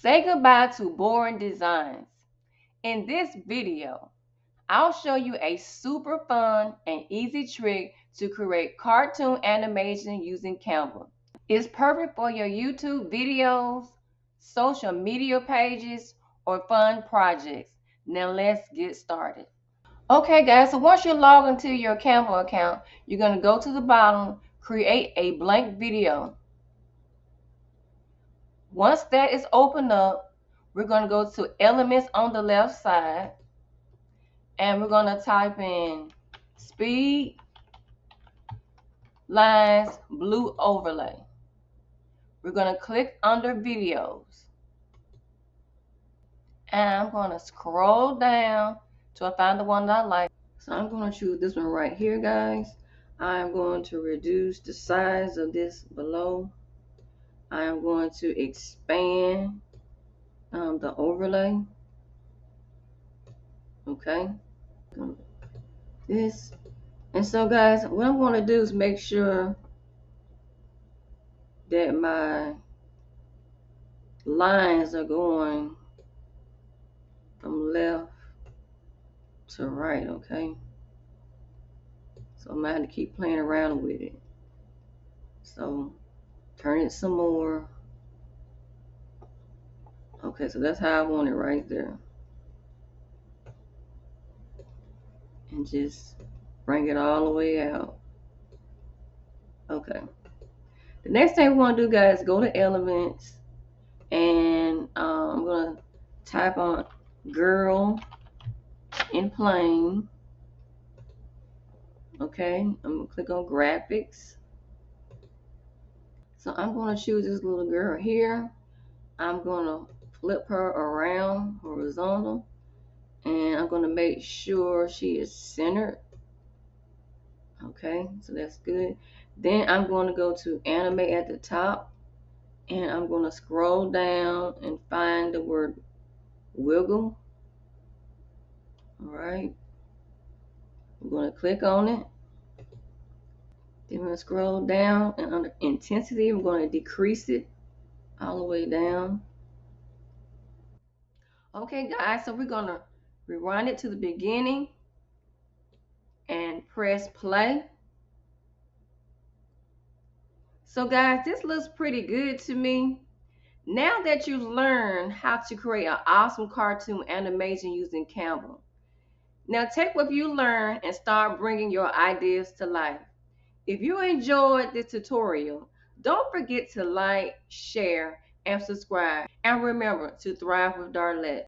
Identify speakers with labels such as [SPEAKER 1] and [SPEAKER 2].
[SPEAKER 1] Say goodbye to boring designs. In this video, I'll show you a super fun and easy trick to create cartoon animation using Canva. It's perfect for your YouTube videos, social media pages, or fun projects. Now let's get started. Okay guys, so once you log into your Canva account, you're going to go to the bottom, create a blank video. Once that is opened up, we're going to go to elements on the left side and we're going to type in speed lines blue overlay. We're going to click under videos and I'm going to scroll down till I find the one that I like. So I'm going to choose this one right here, guys. I'm going to reduce the size of this below. I am going to expand the overlay. Okay. This. And so, guys, what I'm going to do is make sure that my lines are going from left to right, okay? So I'm going to have to keep playing around with it. So turn it some more. Okay, so that's how I want it right there. And just bring it all the way out. Okay. The next thing we want to do, guys, go to elements. And I'm going to type on girl in plain. Okay, I'm going to click on graphics. So I'm going to choose this little girl here. I'm going to flip her around horizontal. And I'm going to make sure she is centered. Okay, so that's good. Then I'm going to go to animate at the top. And I'm going to scroll down and find the word wiggle. All right. I'm going to click on it. Then I'm going to scroll down and under intensity, I'm going to decrease it all the way down. Okay, guys, so we're going to rewind it to the beginning and press play. So, guys, this looks pretty good to me. Now that you've learned how to create an awesome cartoon animation using Canva, now take what you learned and start bringing your ideas to life. If you enjoyed this tutorial, don't forget to like, share, and subscribe. And remember to thrive with Darlette.